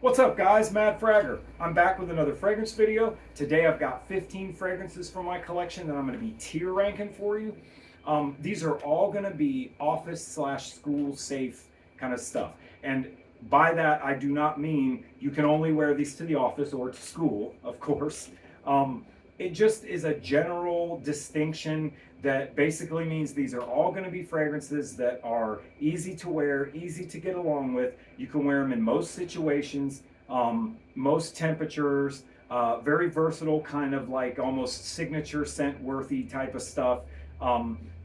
What's up guys, Mad Fragger. I'm back with another fragrance video. Today I've got 15 fragrances from my collection that I'm going to be tier ranking for you. These are all going to be office slash school safe kind of stuff. And by that I do not mean you can only wear these to the office or to school, of course. It just is a general distinction that basically means these are all going to be fragrances that are easy to wear, easy to get along with. You can wear them in most situations, most temperatures, very versatile, kind of like almost signature scent worthy type of stuff.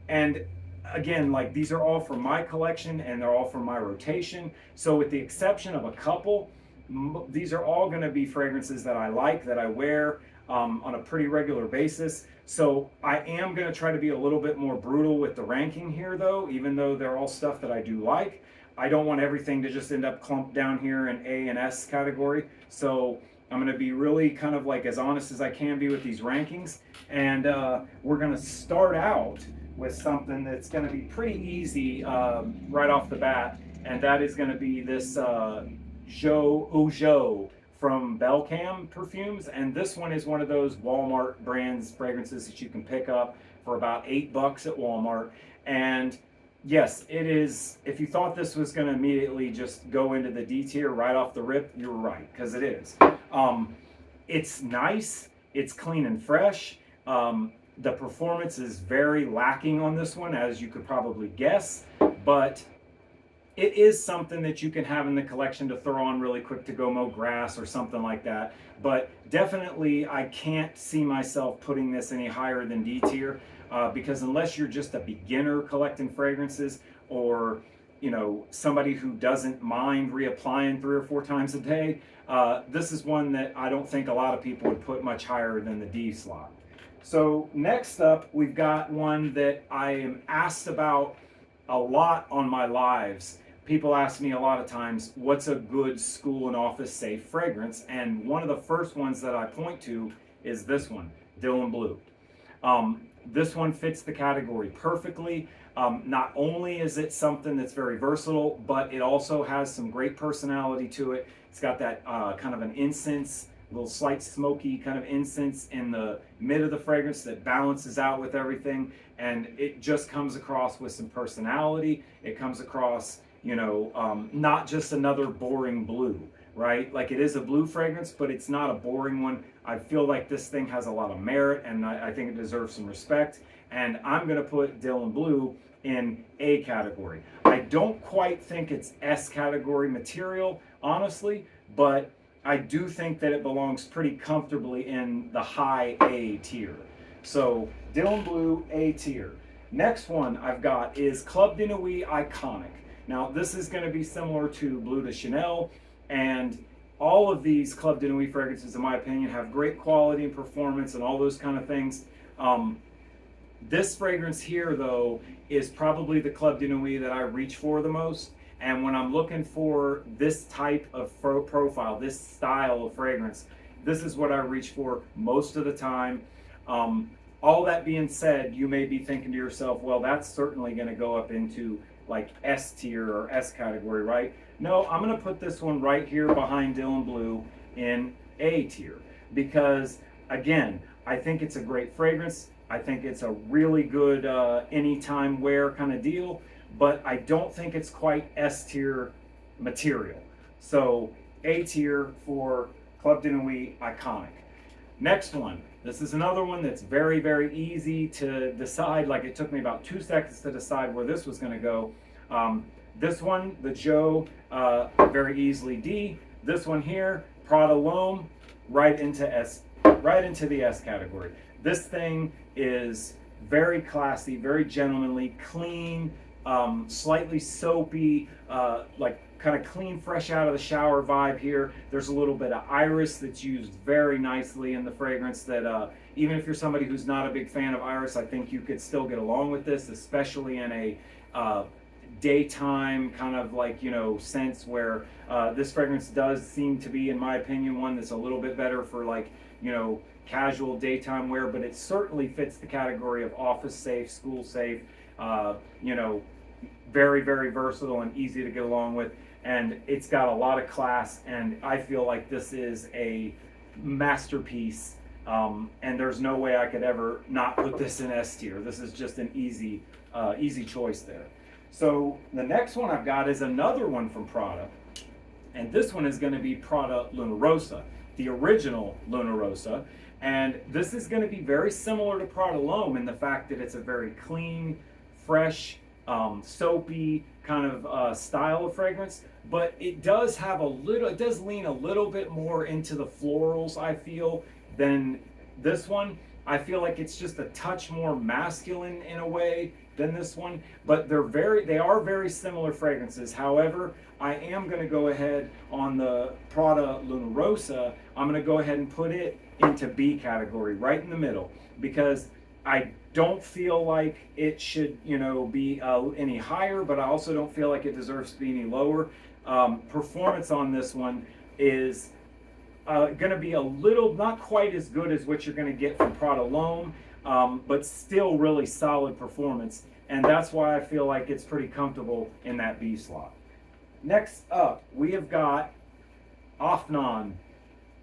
And again, like these are all from my collection and they're all from my rotation. So with the exception of a couple, these are all going to be fragrances that I like, that I wear on a pretty regular basis. So I am going to try to be a little bit more brutal with the ranking here though, even though they're all stuff that I do like. I don't want everything to just end up clumped down here in A and S category. So I'm going to be really kind of like as honest as I can be with these rankings. And we're going to start out with something that's going to be pretty easy right off the bat. And that is going to be this Jo Eau Joe from Belcam Perfumes, and this one is one of those Walmart brands fragrances that you can pick up for about $8 at Walmart. And yes, it is. If you thought this was going to immediately just go into the D tier right off the rip, you're right, because it is. It's nice, it's clean and fresh. The performance is very lacking on this one, as you could probably guess, but it is something that you can have in the collection to throw on really quick to go mow grass or something like that. But definitely I can't see myself putting this any higher than D tier because unless you're just a beginner collecting fragrances, or you know, somebody who doesn't mind reapplying 3 or 4 times a day, this is one that I don't think a lot of people would put much higher than the D slot. So next up, we've got one that I am asked about a lot on my lives. People ask me a lot of times, what's a good school and office safe fragrance? And one of the first ones that I point to is this one, Dylan Blue. This one fits the category perfectly. Not only is it something that's very versatile, but it also has some great personality to it. It's got that kind of an incense, little slight smoky kind of incense in the mid of the fragrance that balances out with everything. And it just comes across with some personality. It comes across, you know, not just another boring blue, right? Like it is a blue fragrance, but it's not a boring one. I feel like this thing has a lot of merit, and I think it deserves some respect. And I'm going to put Dylan Blue in A category. I don't quite think it's S category material, honestly, but I do think that it belongs pretty comfortably in the high A tier. So Dylan Blue, A tier. Next one I've got is Club de Nuit Iconic. Now this is going to be similar to Bleu de Chanel, and all of these Club de Nuit fragrances, in my opinion, have great quality and performance and all those kind of things. This fragrance here, though, is probably the Club de Nuit that I reach for the most. And when I'm looking for this type of profile, this style of fragrance, this is what I reach for most of the time. All that being said, you may be thinking to yourself, well, that's certainly going to go up into like S tier or S category, right? No, I'm going to put this one right here behind Dylan Blue in A tier because, again, I think it's a great fragrance. I think it's a really good anytime wear kind of deal, but I don't think it's quite S tier material. So A tier for Club de Nuit Iconic. Next one. This is another one that's very, very easy to decide. Like it took me about 2 seconds to decide where this was going to go. This one, the Joe, very easily D. This one here, Prada L'Homme, right into the S category. This thing is very classy, very gentlemanly, clean, slightly soapy, like kind of clean, fresh out of the shower vibe here. There's a little bit of iris that's used very nicely in the fragrance that even if you're somebody who's not a big fan of iris, I think you could still get along with this, especially in a daytime kind of like, you know, sense where this fragrance does seem to be, in my opinion, one that's a little bit better for like, you know, casual daytime wear, but it certainly fits the category of office safe, school safe, you know, very, very versatile and easy to get along with. and it's got a lot of class, and I feel like this is a masterpiece. And there's no way I could ever not put this in S tier. This is just an easy choice there. So the next one I've got is another one from Prada, and this one is going to be Prada Luna Rossa, the original Luna Rossa. And this is going to be very similar to Prada L'Homme in the fact that it's a very clean, fresh, soapy kind of style of fragrance, but it does have it does lean a little bit more into the florals, I feel, than this one. I feel like it's just a touch more masculine in a way than this one, but they are very similar fragrances. However, I am going to go ahead on the Prada Luna Rossa. I'm going to go ahead and put it into B category, right in the middle, because I don't feel like it should, be any higher, but I also don't feel like it deserves to be any lower. Performance on this one is going to be a little, not quite as good as what you're going to get from Prada L'Homme, but still really solid performance. And that's why I feel like it's pretty comfortable in that B slot. Next up, we have got Afnan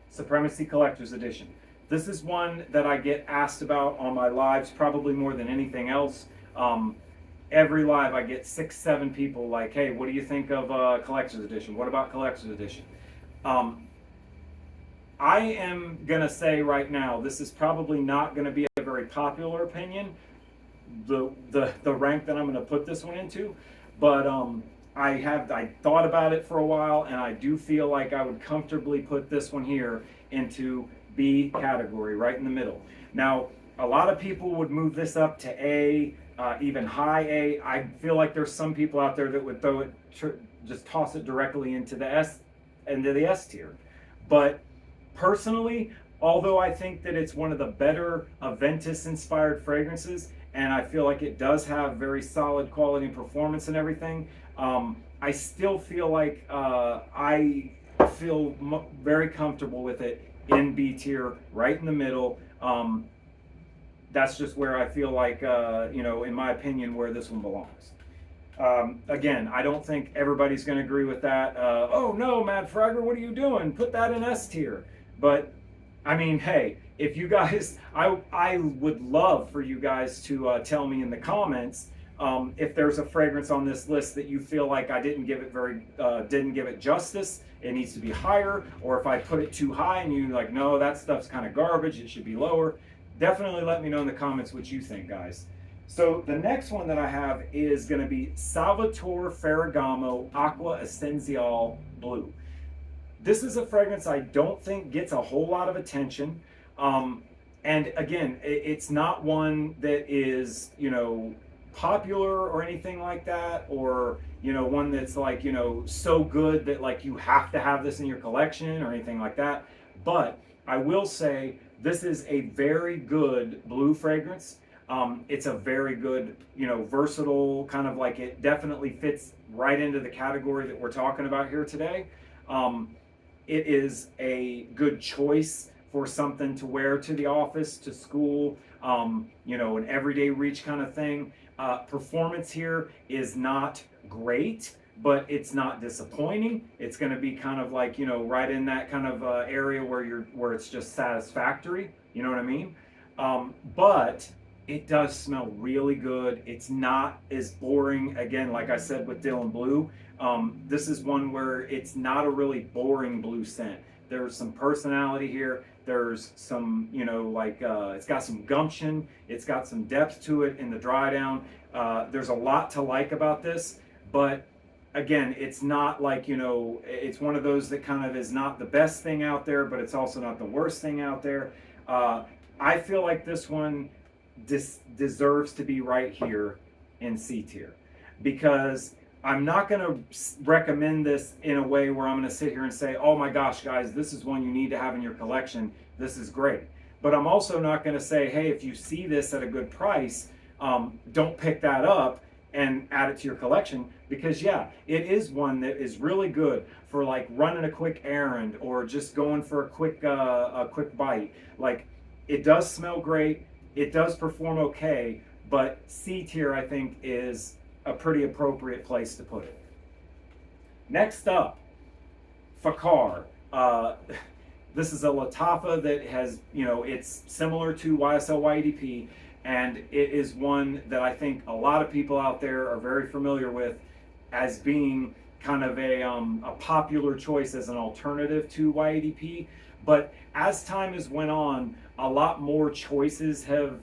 Supremacy Collector's Edition. This is one that I get asked about on my lives probably more than anything else. Every live I get 6-7 people like, hey, what do you think of Collector's Edition? What about Collector's Edition? I am going to say right now, this is probably not going to be a very popular opinion, the rank that I'm going to put this one into, but I thought about it for a while, and I do feel like I would comfortably put this one here into B category, right in the middle. Now, a lot of people would move this up to A, even high A. I feel like there's some people out there that would throw it, just toss it directly into the S tier. But personally, although I think that it's one of the better Aventus-inspired fragrances, and I feel like it does have very solid quality and performance and everything, I still feel like I feel very comfortable with it in B tier, right in the middle. That's just where I feel like, in my opinion, where this one belongs. Again, I don't think everybody's going to agree with that. Oh no, Mad Fragger, what are you doing? Put that in S tier. But I mean, hey, if you guys, I would love for you guys to tell me in the comments if there's a fragrance on this list that you feel like I didn't give it justice, it needs to be higher, or if I put it too high and you're like, no, that stuff's kind of garbage, it should be lower. Definitely let me know in the comments what you think, guys. So the next one that I have is going to be Salvatore Ferragamo Acqua Essenziale Blue. This is a fragrance I don't think gets a whole lot of attention. And again, it's not one that is, popular or anything like that, or, one that's like, so good that like you have to have this in your collection or anything like that. But I will say this is a very good blue fragrance. It's a very good, versatile kind of like, it definitely fits right into the category that we're talking about here today. It is a good choice for something to wear to the office, to school, an everyday reach kind of thing. Performance here is not great, but it's not disappointing. It's going to be kind of like, right in that kind of area where it's just satisfactory. You know what I mean? But it does smell really good. It's not as boring. Again, like I said with Dylan Blue, this is one where it's not a really boring blue scent. There's some personality here. There's some, it's got some gumption. It's got some depth to it in the dry down. There's a lot to like about this, but again, it's not like, it's one of those that kind of is not the best thing out there, but it's also not the worst thing out there. I feel like this one deserves to be right here in C tier, because I'm not going to recommend this in a way where I'm going to sit here and say, oh my gosh, guys, this is one you need to have in your collection. This is great. But I'm also not going to say, hey, if you see this at a good price, don't pick that up and add it to your collection, because yeah, it is one that is really good for like running a quick errand or just going for a quick bite. Like, it does smell great. It does perform okay, but C tier, I think, is a pretty appropriate place to put it. Next up, Fakar. This is a Lattafa that has, it's similar to YSL YEDP, and it is one that I think a lot of people out there are very familiar with as being kind of a popular choice as an alternative to YEDP. But as time has went on, a lot more choices have,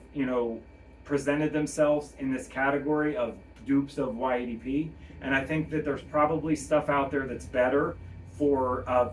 presented themselves in this category of dupes of YEDP. And I think that there's probably stuff out there that's better for a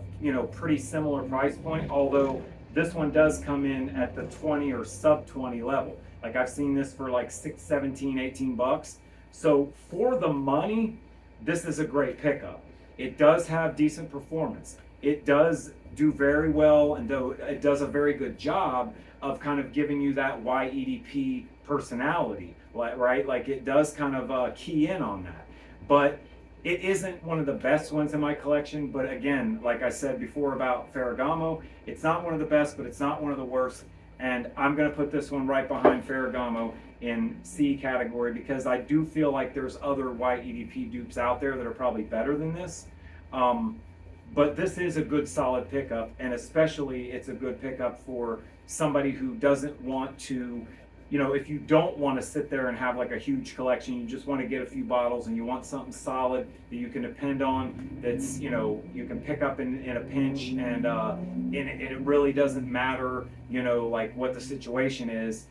pretty similar price point, although this one does come in at the 20 or sub 20 level. Like I've seen this for like 6, 17, 18 bucks. So for the money, this is a great pickup. It does have decent performance. It does do very well, and though it does a very good job of kind of giving you that YEDP personality, right? Like it does kind of key in on that. But it isn't one of the best ones in my collection. But again, like I said before about Ferragamo, it's not one of the best, but it's not one of the worst. And I'm going to put this one right behind Ferragamo in C category, because I do feel like there's other YEDP dupes out there that are probably better than this. But this is a good solid pickup, and especially it's a good pickup for somebody who doesn't want to, if you don't want to sit there and have like a huge collection, you just want to get a few bottles and you want something solid that you can depend on, that's, you can pick up in a pinch, and it really doesn't matter, like what the situation is.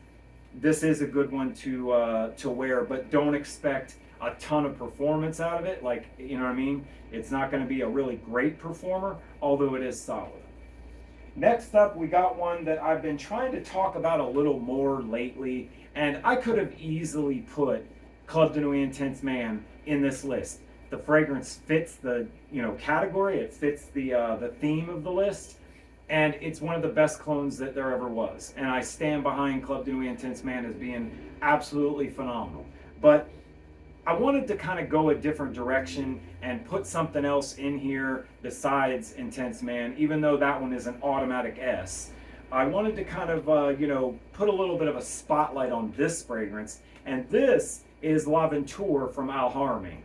This is a good one to wear, but don't expect a ton of performance out of it. Like, you know what I mean? It's not going to be a really great performer, although it is solid. Next up, we got one that I've been trying to talk about a little more lately, and I could have easily put Club de Nuit Intense Man in this list. The fragrance fits the category, it fits the theme of the list, and it's one of the best clones that there ever was. And I stand behind Club de Nuit Intense Man as being absolutely phenomenal. But I wanted to kind of go a different direction and put something else in here besides Intense Man, even though that one is an automatic S. I wanted to kind of, put a little bit of a spotlight on this fragrance, and this is L'Aventure from Al Harming.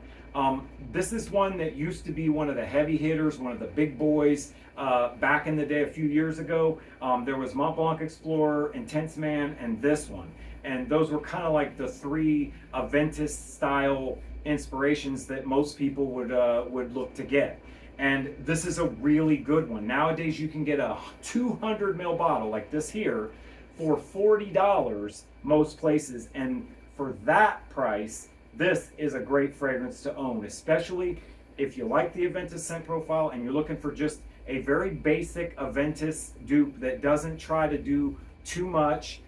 This is one that used to be one of the heavy hitters, one of the big boys back in the day a few years ago. There was Mont Blanc Explorer, Intense Man, and this one. And those were kind of like the three Aventus style inspirations that most people would look to get. And this is a really good one. Nowadays you can get a 200 ml bottle like this here for $40 most places. And for that price, this is a great fragrance to own, especially if you like the Aventus scent profile and you're looking for just a very basic Aventus dupe that doesn't try to do too much.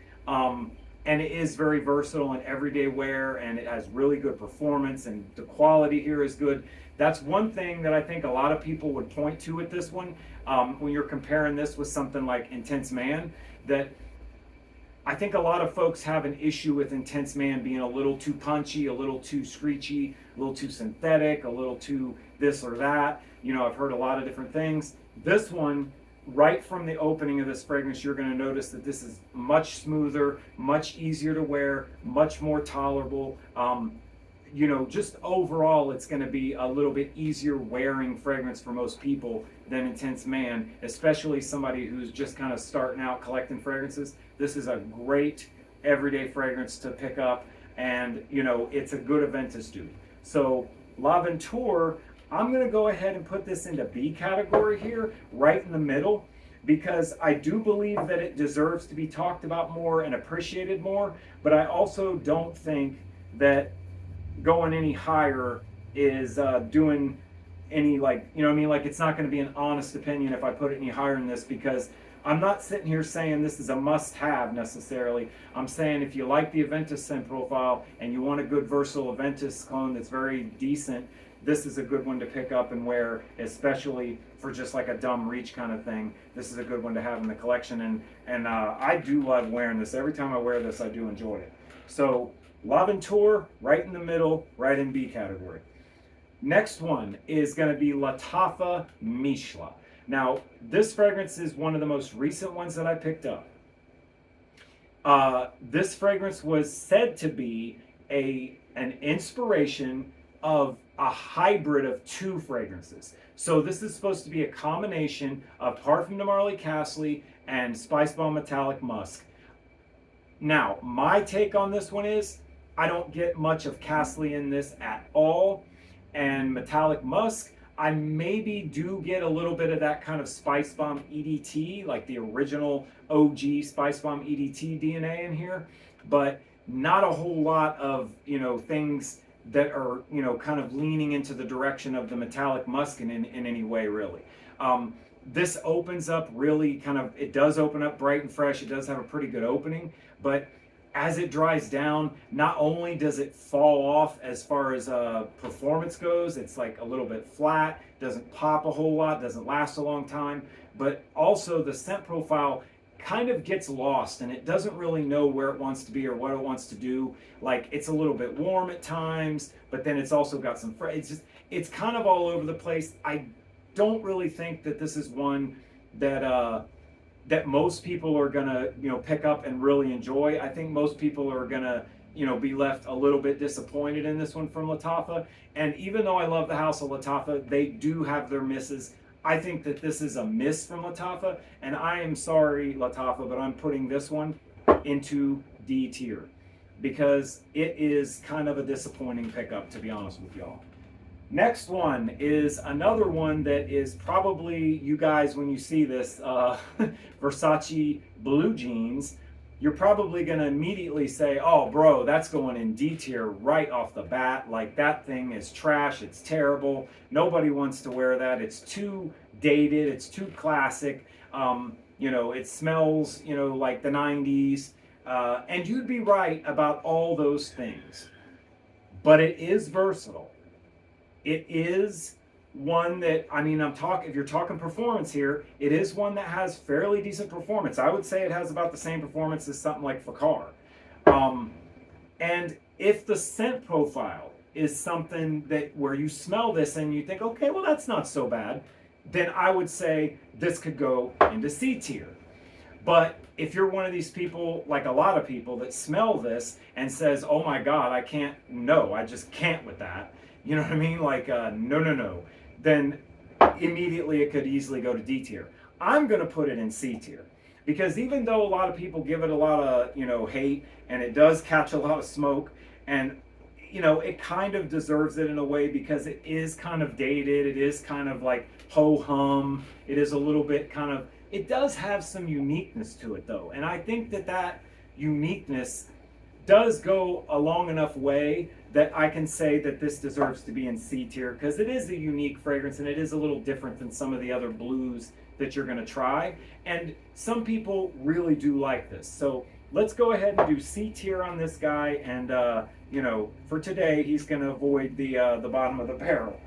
And it is very versatile in everyday wear, and it has really good performance, and the quality here is good. That's one thing that I think a lot of people would point to with this one, when you're comparing this with something like Intense Man, that I think a lot of folks have an issue with Intense Man being a little too punchy, a little too screechy, a little too synthetic, a little too this or that. I've heard a lot of different things. This one, right from the opening of this fragrance, you're going to notice that this is much smoother, much easier to wear, much more tolerable. Just overall, it's going to be a little bit easier wearing fragrance for most people than Intense Man, especially somebody who's just kind of starting out collecting fragrances. This is a great everyday fragrance to pick up, and it's a good Aventus dupe. So L'Aventure, I'm going to go ahead and put this into B category here, right in the middle, because I do believe that it deserves to be talked about more and appreciated more, but I also don't think that going any higher is doing any, like, it's not going to be an honest opinion if I put it any higher than this, because I'm not sitting here saying this is a must-have necessarily. I'm saying if you like the Aventus scent profile and you want a good versatile Aventus clone that's very decent, this is a good one to pick up and wear, especially for just like a dumb reach kind of thing. This is a good one to have in the collection, and I do love wearing this. Every time I wear this, I do enjoy it. So L'Aventure, right in the middle, right in B category. Next one is going to be Lattafa Mishla. Now, this fragrance is one of the most recent ones that I picked up. This fragrance was said to be an inspiration of a hybrid of two fragrances. So this is supposed to be a combination of Parfum de Marly Castle and Spicebomb Metallic Musk. Now, my take on this one is I don't get much of Castle in this at all. And Metallic Musk, I maybe do get a little bit of that kind of Spicebomb EDT, like the original OG Spicebomb EDT DNA in here, but not a whole lot of, things that are, kind of leaning into the direction of the Metallic Musk in any way, really. This opens up really it does open up bright and fresh. It does have a pretty good opening, but as it dries down, not only does it fall off as far as performance goes, it's like a little bit flat, doesn't pop a whole lot, doesn't last a long time, but also the scent profile kind of gets lost and it doesn't really know where it wants to be or what it wants to do. Like, it's a little bit warm at times, but then it's also got some it's kind of all over the place. I don't really think that this is one that most people are gonna pick up and really enjoy. I think most people are gonna be left a little bit disappointed in this one from Lattafa. And even though I love the House of Lattafa, they do have their misses. I think that this is a miss from Lattafa, and I am sorry, Lattafa, but I'm putting this one into D tier because it is kind of a disappointing pickup, to be honest with y'all. Next one is another one that is probably, you guys, when you see this, Versace Blue Jeans, you're probably going to immediately say, oh, bro, that's going in D tier right off the bat. Like, that thing is trash. It's terrible. Nobody wants to wear that. It's too dated. It's too classic. It smells, like the 90s. And you'd be right about all those things. But it is versatile. It is one that, if you're talking performance here, it is one that has fairly decent performance. I would say it has about the same performance as something like Fakar. And if the scent profile is something that where you smell this and you think, okay, well, that's not so bad, then I would say this could go into C tier. But if you're one of these people, like a lot of people, that smell this and says, oh my God, I just can't with that. You know what I mean? Like, no. Then immediately it could easily go to D tier. I'm going to put it in C tier because even though a lot of people give it a lot of, hate, and it does catch a lot of smoke, and, it kind of deserves it in a way because it is kind of dated. It is kind of like ho-hum. It is a little bit it does have some uniqueness to it though. And I think that uniqueness does go a long enough way that I can say that this deserves to be in C tier because it is a unique fragrance and it is a little different than some of the other blues that you're going to try. And some people really do like this. So let's go ahead and do C tier on this guy. And, for today, he's going to avoid the bottom of the barrel.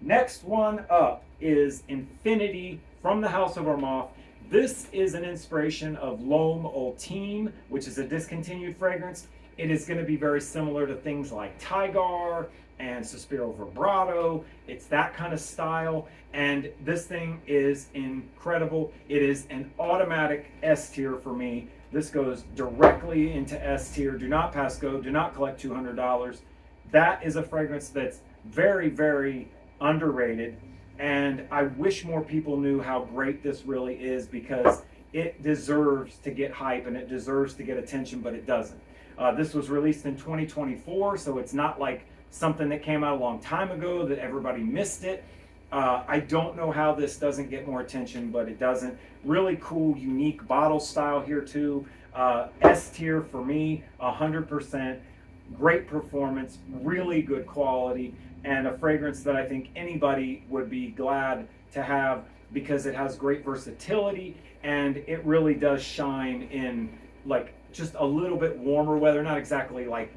Next one up is Infinity from the House of Armagh. This is an inspiration of L'Homme Ultime, which is a discontinued fragrance. It is going to be very similar to things like Tigar and Sospiro Vibrato. It's that kind of style. And this thing is incredible. It is an automatic S tier for me. This goes directly into S tier. Do not pass go. Do not collect $200. That is a fragrance that's very, very underrated. And I wish more people knew how great this really is because it deserves to get hype and it deserves to get attention, but it doesn't. This was released in 2024, so it's not like something that came out a long time ago that everybody missed it. I don't know how this doesn't get more attention, but it doesn't. Really cool, unique bottle style here too. S tier for me, 100%. Great performance, really good quality, and a fragrance that I think anybody would be glad to have because it has great versatility and it really does shine in like just a little bit warmer weather, not exactly like,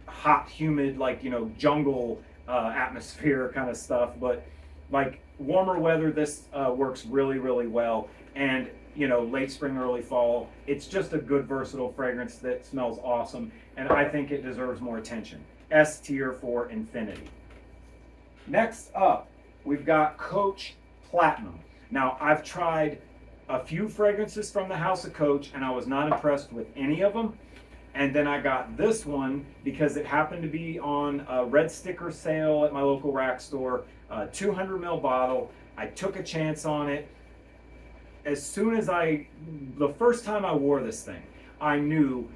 hot, humid, like, jungle atmosphere kind of stuff, but like warmer weather, this works really, really well. And, late spring, early fall, it's just a good, versatile fragrance that smells awesome. And I think it deserves more attention. S tier for Infinity. Next up, we've got Coach Platinum. Now, I've tried a few fragrances from the House of Coach, and I was not impressed with any of them. And then I got this one because it happened to be on a red sticker sale at my local rack store, a 200 ml bottle. I took a chance on it. As soon as the first time I wore this thing, I knew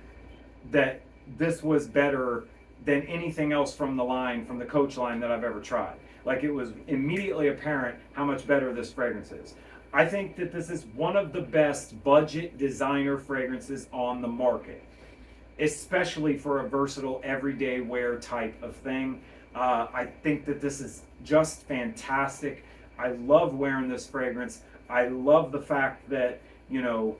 that this was better than anything else from the line, from the Coach line that I've ever tried. Like, it was immediately apparent how much better this fragrance is. I think that this is one of the best budget designer fragrances on the market, especially for a versatile everyday wear type of thing. I think that this is just fantastic. I love wearing this fragrance. I love the fact that, you know,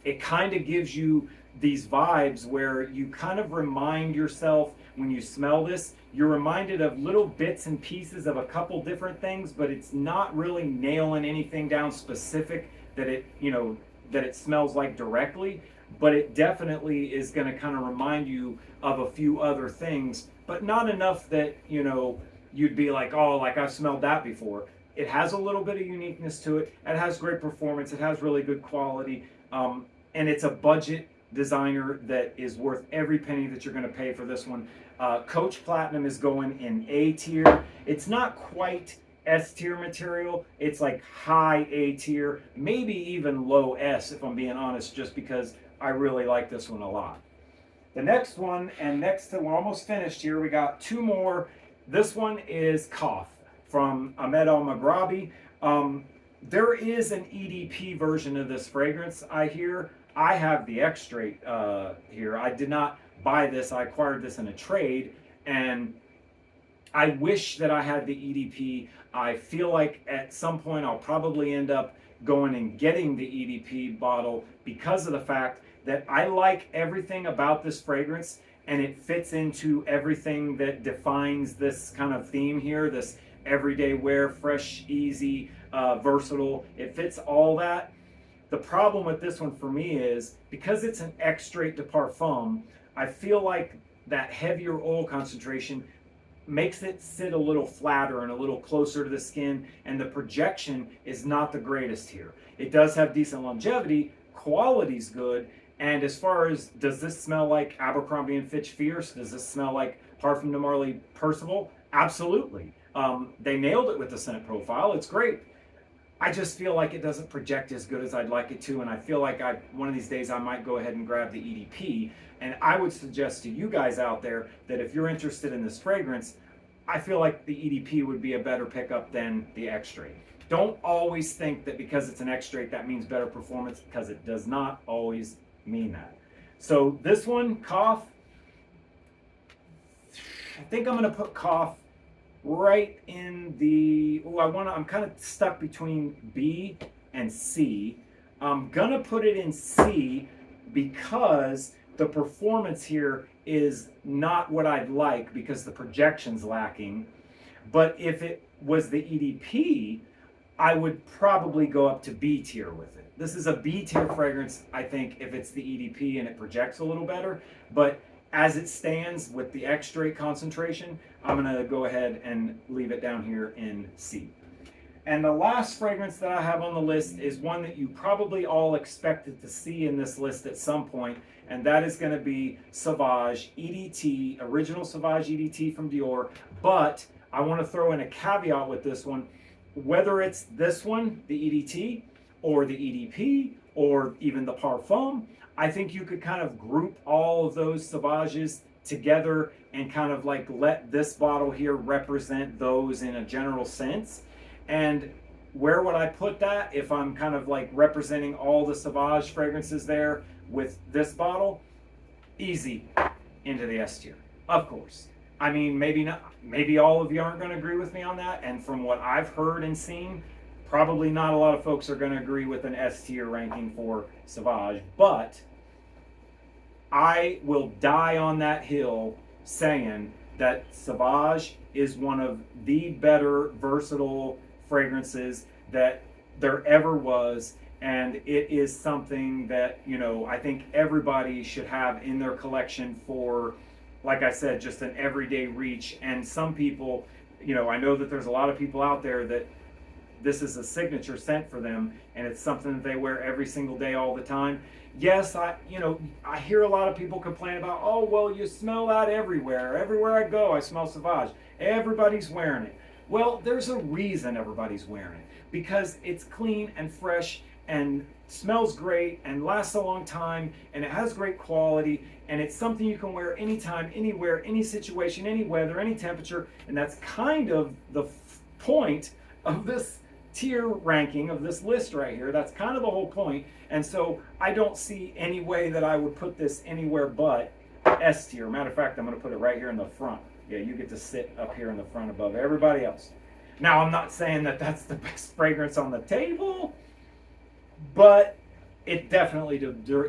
it kind of gives you these vibes where you kind of remind yourself when you smell this, you're reminded of little bits and pieces of a couple different things, but it's not really nailing anything down specific that it, you know, that it smells like directly, but it definitely is going to kind of remind you of a few other things, but not enough that, you know, you'd be like, oh, like I've smelled that before. It has a little bit of uniqueness to it. It has great performance. It has really good quality. And it's a budget designer that is worth every penny that you're going to pay for this one. Coach Platinum is going in A tier. It's not quite S tier material. It's like high A tier, maybe even low S if I'm being honest, just because I really like this one a lot. The next one, and next to, we're almost finished here, we got two more. This one is Cough from Ahmed Almagrabi. There is an EDP version of this fragrance, I hear. I have the extrait here. I did not buy this. I acquired this in a trade, and I wish that I had the EDP. I feel like at some point I'll probably end up going and getting the EDP bottle because of the fact that I like everything about this fragrance, and it fits into everything that defines this kind of theme here, this everyday wear, fresh, easy, versatile. It fits all that. The problem with this one for me is because it's an extrait de parfum, I feel like that heavier oil concentration makes it sit a little flatter and a little closer to the skin, and the projection is not the greatest here. It does have decent longevity, quality's good, and as far as does this smell like Abercrombie and Fitch Fierce, does this smell like Parfum de Marly Percival? Absolutely. They nailed it with the scent profile. It's great. I just feel like it doesn't project as good as I'd like it to, and I feel like one of these days I might go ahead and grab the EDP. And I would suggest to you guys out there that if you're interested in this fragrance, I feel like the EDP would be a better pickup than the extrait. Don't always think that because it's an extrait that means better performance, because it does not always mean that. So this one, Cough, I think I'm going to put Cough right in the, I'm kind of stuck between B and C. I'm going to put it in C because the performance here is not what I'd like because the projection's lacking. But if it was the EDP, I would probably go up to B tier with it. This is a B tier fragrance, I think, if it's the EDP and it projects a little better. But as it stands with the extrait concentration, I'm going to go ahead and leave it down here in C. And the last fragrance that I have on the list is one that you probably all expected to see in this list at some point, and that is going to be Sauvage EDT, original Sauvage EDT from Dior. But I want to throw in a caveat with this one. Whether it's this one, the EDT, or the EDP, or even the Parfum, I think you could kind of group all of those Sauvages together and kind of like let this bottle here represent those in a general sense. And where would I put that if I'm kind of like representing all the Sauvage fragrances there with this bottle? Easy into the S tier, of course. I mean, maybe not. Maybe all of you aren't going to agree with me on that. And from what I've heard and seen, probably not a lot of folks are going to agree with an S tier ranking for Sauvage. But I will die on that hill saying that Sauvage is one of the better versatile fragrances that there ever was. And it is something that, you know, I think everybody should have in their collection for, like I said, just an everyday reach. And some people, you know, I know that there's a lot of people out there that this is a signature scent for them, and it's something that they wear every single day, all the time. Yes, I hear a lot of people complain about, oh, well, you smell that everywhere. Everywhere I go, I smell Sauvage. Everybody's wearing it. Well, there's a reason everybody's wearing it, because it's clean and fresh and smells great and lasts a long time, and it has great quality, and it's something you can wear anytime, anywhere, any situation, any weather, any temperature. And that's kind of the point of this tier ranking, of this list right here. That's kind of the whole point. And so I don't see any way that I would put this anywhere but S tier. Matter of fact, I'm going to put it right here in the front. Yeah, you get to sit up here in the front above everybody else. Now, I'm not saying that that's the best fragrance on the table, but it definitely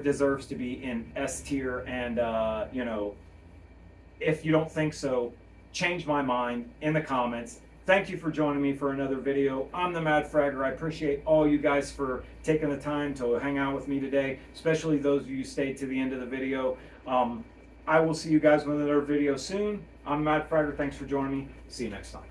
deserves to be in S tier. And, if you don't think so, change my mind in the comments. Thank you for joining me for another video. I'm the Mad Fragger. I appreciate all you guys for taking the time to hang out with me today, especially those of you who stayed to the end of the video. I will see you guys with another video soon. I'm Mad Fragger. Thanks for joining me. See you next time.